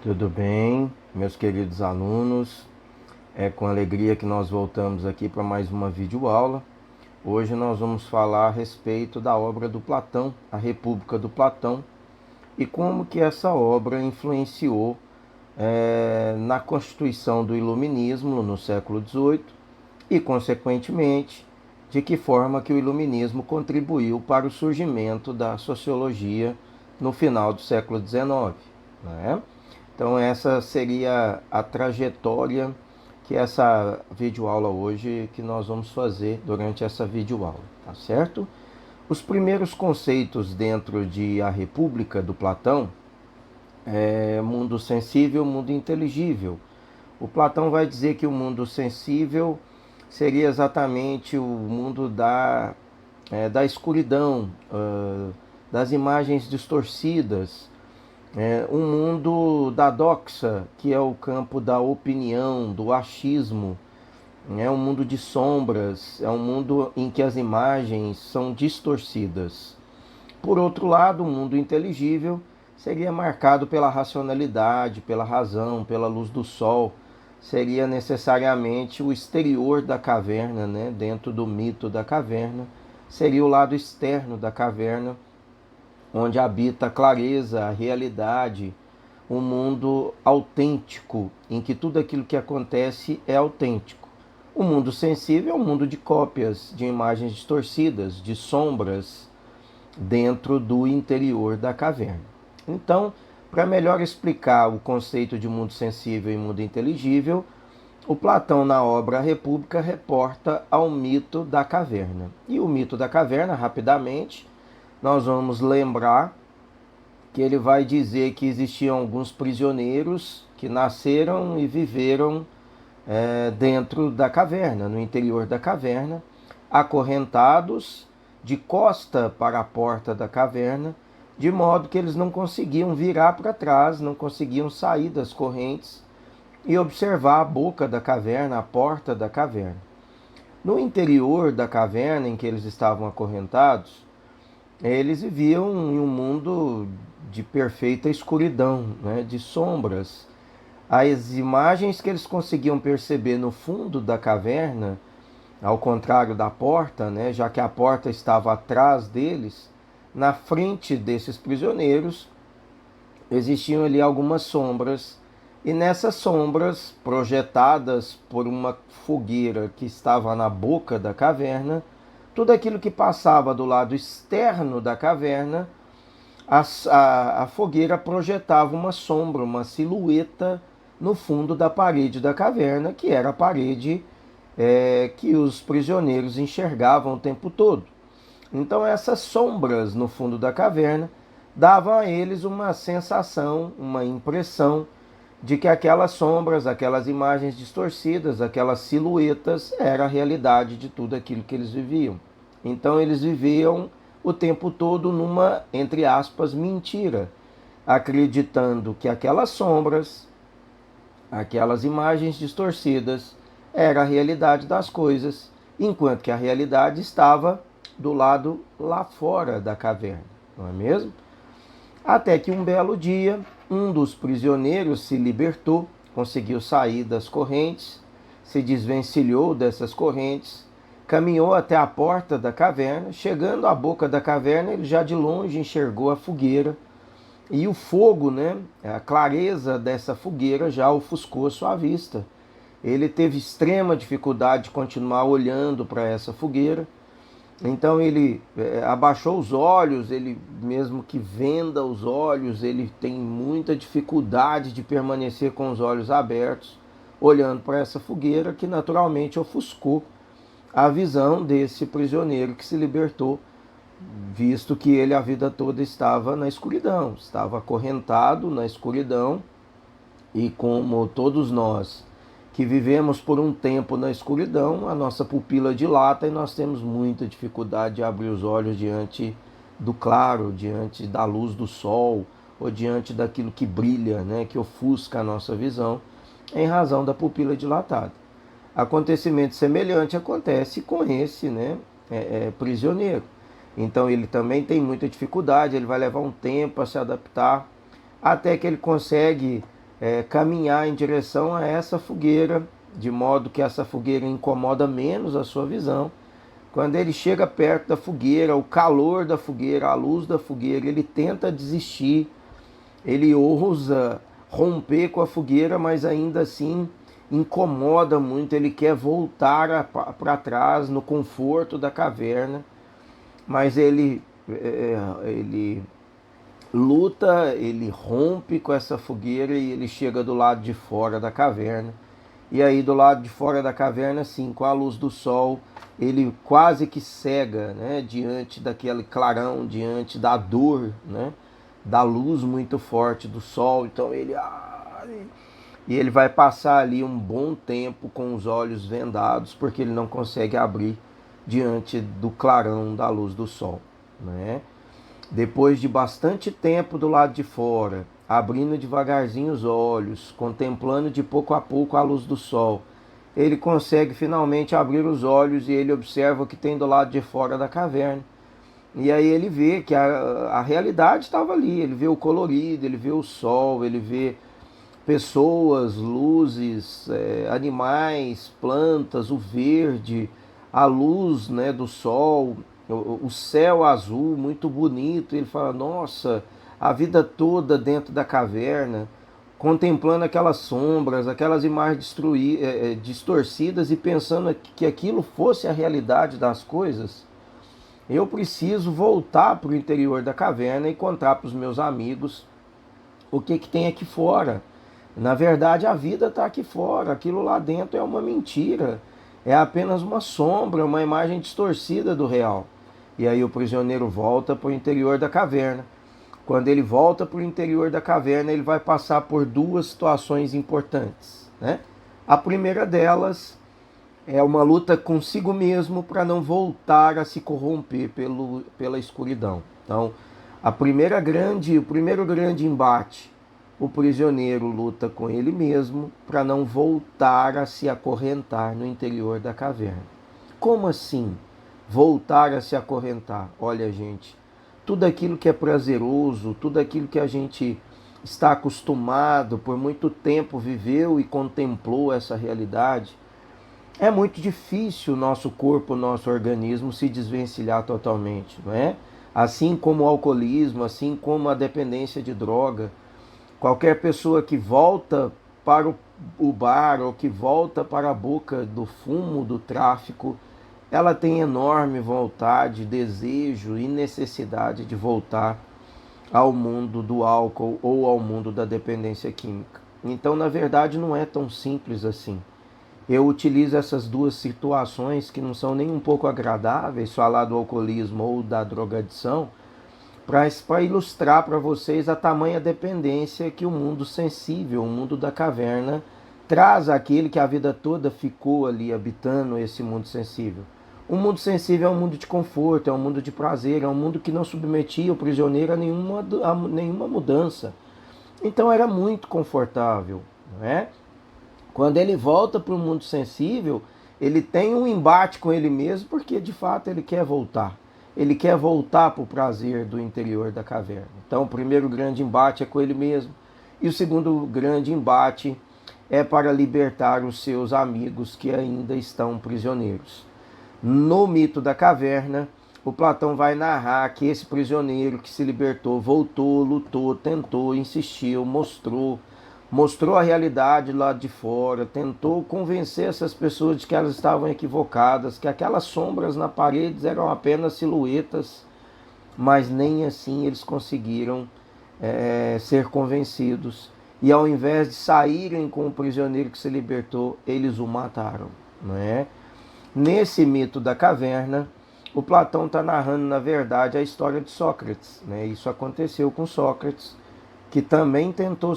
Tudo bem, meus queridos alunos? É com alegria que nós voltamos aqui para mais uma videoaula. Hoje nós vamos falar a respeito da obra do Platão, A República do Platão, e como que essa obra influenciou na constituição do Iluminismo no século XVIII e, consequentemente, de que forma que o Iluminismo contribuiu para o surgimento da sociologia no final do século XIX, né? Então essa seria a trajetória que essa videoaula hoje que nós vamos fazer durante essa videoaula, tá certo? Os primeiros conceitos dentro de A República do Platão é mundo sensível, mundo inteligível. O Platão vai dizer que o mundo sensível seria exatamente o mundo da escuridão, das imagens distorcidas, um mundo da doxa, que é o campo da opinião, do achismo, é um mundo de sombras, é um mundo em que as imagens são distorcidas. Por outro lado, o mundo inteligível seria marcado pela racionalidade, pela razão, pela luz do sol, seria necessariamente o exterior da caverna, né? Dentro do mito da caverna, seria o lado externo da caverna, onde habita a clareza, a realidade, um mundo autêntico, em que tudo aquilo que acontece é autêntico. O mundo sensível é um mundo de cópias, de imagens distorcidas, de sombras dentro do interior da caverna. Então, para melhor explicar o conceito de mundo sensível e mundo inteligível, o Platão, na obra A República, reporta ao mito da caverna. E o mito da caverna, rapidamente, nós vamos lembrar que ele vai dizer que existiam alguns prisioneiros que nasceram e viveram dentro da caverna, no interior da caverna, acorrentados de costa para a porta da caverna, de modo que eles não conseguiam virar para trás, não conseguiam sair das correntes e observar a boca da caverna, a porta da caverna. No interior da caverna em que eles estavam acorrentados, eles viviam em um mundo de perfeita escuridão, né, de sombras. As imagens que eles conseguiam perceber no fundo da caverna, ao contrário da porta, né, já que a porta estava atrás deles, na frente desses prisioneiros existiam ali algumas sombras, e nessas sombras, projetadas por uma fogueira que estava na boca da caverna, tudo aquilo que passava do lado externo da caverna, a fogueira projetava uma sombra, uma silhueta no fundo da parede da caverna, que era a parede que os prisioneiros enxergavam o tempo todo. Então essas sombras no fundo da caverna davam a eles uma sensação, uma impressão de que aquelas sombras, aquelas imagens distorcidas, aquelas silhuetas era a realidade de tudo aquilo que eles viviam. Então eles viviam o tempo todo numa, entre aspas, mentira, acreditando que aquelas sombras, aquelas imagens distorcidas, era a realidade das coisas, enquanto que a realidade estava do lado lá fora da caverna, não é mesmo? Até que um belo dia, um dos prisioneiros se libertou, conseguiu sair das correntes, se desvencilhou dessas correntes, caminhou até a porta da caverna. Chegando à boca da caverna, ele já de longe enxergou a fogueira, e o fogo, né, a clareza dessa fogueira já ofuscou sua vista. Ele teve extrema dificuldade de continuar olhando para essa fogueira. Então ele abaixou os olhos, ele mesmo que venda os olhos, ele tem muita dificuldade de permanecer com os olhos abertos, olhando para essa fogueira que naturalmente ofuscou a visão desse prisioneiro que se libertou, visto que ele a vida toda estava na escuridão, estava acorrentado na escuridão, e como todos nós que vivemos por um tempo na escuridão, a nossa pupila dilata e nós temos muita dificuldade de abrir os olhos diante do claro, diante da luz do sol, ou diante daquilo que brilha, né, que ofusca a nossa visão, em razão da pupila dilatada. Acontecimento semelhante acontece com esse, né, prisioneiro. Então ele também tem muita dificuldade, ele vai levar um tempo a se adaptar, até que ele consegue caminhar em direção a essa fogueira, de modo que essa fogueira incomoda menos a sua visão. Quando ele chega perto da fogueira, o calor da fogueira, a luz da fogueira, ele tenta desistir, ele ousa romper com a fogueira, mas ainda assim incomoda muito, ele quer voltar para trás no conforto da caverna, mas ele luta, ele rompe com essa fogueira e ele chega do lado de fora da caverna. E aí do lado de fora da caverna, sim, com a luz do sol, ele quase que cega, né, diante daquele clarão, diante da dor, né, da luz muito forte do sol. Então e ele vai passar ali um bom tempo com os olhos vendados, porque ele não consegue abrir diante do clarão da luz do sol, né? Depois de bastante tempo do lado de fora, abrindo devagarzinho os olhos, contemplando de pouco a pouco a luz do sol, ele consegue finalmente abrir os olhos e ele observa o que tem do lado de fora da caverna. E aí ele vê que a realidade estava ali, ele vê o colorido, ele vê o sol, ele vê pessoas, luzes, animais, plantas, o verde, a luz, né, do sol, o céu azul muito bonito. Ele fala, nossa, a vida toda dentro da caverna, contemplando aquelas sombras, aquelas imagens distorcidas e pensando que aquilo fosse a realidade das coisas. Eu preciso voltar para o interior da caverna e contar para os meus amigos o que tem aqui fora. Na verdade, a vida está aqui fora, aquilo lá dentro é uma mentira, é apenas uma sombra, uma imagem distorcida do real. E aí o prisioneiro volta para o interior da caverna. Quando ele volta para o interior da caverna, ele vai passar por duas situações importantes, né? A primeira delas é uma luta consigo mesmo para não voltar a se corromper pela escuridão. Então, o primeiro grande embate, o prisioneiro luta com ele mesmo para não voltar a se acorrentar no interior da caverna. Como assim? Voltar a se acorrentar? Olha, gente, tudo aquilo que é prazeroso, tudo aquilo que a gente está acostumado, por muito tempo viveu e contemplou essa realidade, é muito difícil o nosso corpo, o nosso organismo se desvencilhar totalmente, não é? Assim como o alcoolismo, assim como a dependência de droga. Qualquer pessoa que volta para o bar ou que volta para a boca do fumo, do tráfico, ela tem enorme vontade, desejo e necessidade de voltar ao mundo do álcool ou ao mundo da dependência química. Então, na verdade, não é tão simples assim. Eu utilizo essas duas situações que não são nem um pouco agradáveis, falar do alcoolismo ou da drogadição, para ilustrar para vocês a tamanha dependência que o mundo sensível, o mundo da caverna, traz àquele que a vida toda ficou ali habitando esse mundo sensível. O mundo sensível é um mundo de conforto, é um mundo de prazer, é um mundo que não submetia o prisioneiro a nenhuma mudança. Então era muito confortável, não é? Quando ele volta para o mundo sensível, ele tem um embate com ele mesmo, porque de fato ele quer voltar. Ele quer voltar para o prazer do interior da caverna. Então o primeiro grande embate é com ele mesmo. E o segundo grande embate é para libertar os seus amigos que ainda estão prisioneiros. No mito da caverna, o Platão vai narrar que esse prisioneiro que se libertou, voltou, lutou, tentou, insistiu, mostrou a realidade lá de fora, tentou convencer essas pessoas de que elas estavam equivocadas, que aquelas sombras na parede eram apenas silhuetas, mas nem assim eles conseguiram ser convencidos. E ao invés de saírem com o prisioneiro que se libertou, eles o mataram, não é? Nesse mito da caverna, o Platão está narrando, na verdade, a história de Sócrates, né? Isso aconteceu com Sócrates, que também tentou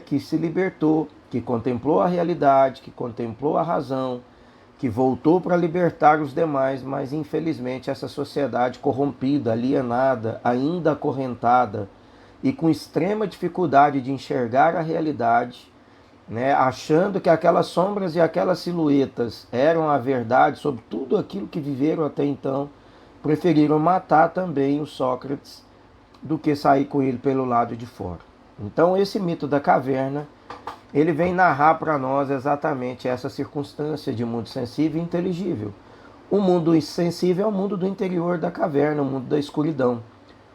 que se libertou, que contemplou a realidade, que contemplou a razão, que voltou para libertar os demais, mas infelizmente essa sociedade corrompida, alienada, ainda acorrentada e com extrema dificuldade de enxergar a realidade, né, achando que aquelas sombras e aquelas silhuetas eram a verdade sobre tudo aquilo que viveram até então, preferiram matar também o Sócrates do que sair com ele pelo lado de fora. Então esse mito da caverna ele vem narrar para nós exatamente essa circunstância de mundo sensível e inteligível. O mundo sensível é o mundo do interior da caverna, o mundo da escuridão.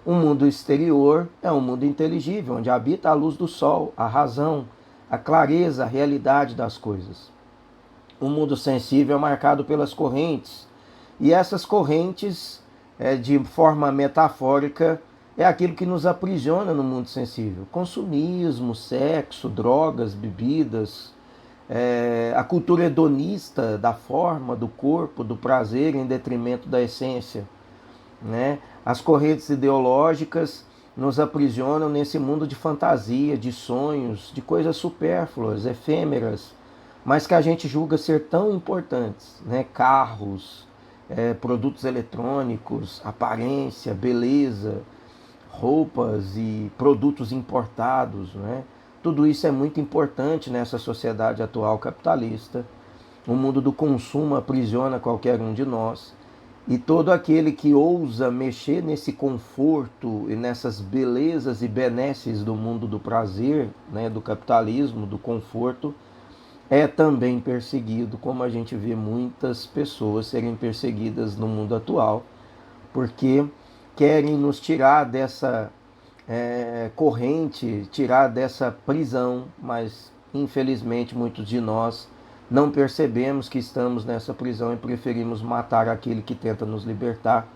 O mundo exterior é um mundo inteligível, onde habita a luz do sol, a razão, a clareza, a realidade das coisas. O mundo sensível é marcado pelas correntes, e essas correntes, de forma metafórica, é aquilo que nos aprisiona no mundo sensível. Consumismo, sexo, drogas, bebidas, a cultura hedonista da forma, do corpo, do prazer em detrimento da essência, né? As correntes ideológicas nos aprisionam nesse mundo de fantasia, de sonhos, de coisas supérfluas, efêmeras, mas que a gente julga ser tão importantes, né? Carros, produtos eletrônicos, aparência, beleza, roupas e produtos importados, né? Tudo isso é muito importante nessa sociedade atual capitalista. O mundo do consumo aprisiona qualquer um de nós. E todo aquele que ousa mexer nesse conforto e nessas belezas e benesses do mundo do prazer, né, do capitalismo, do conforto, é também perseguido, como a gente vê muitas pessoas serem perseguidas no mundo atual, porque querem nos tirar dessa corrente, tirar dessa prisão, mas infelizmente muitos de nós não percebemos que estamos nessa prisão e preferimos matar aquele que tenta nos libertar,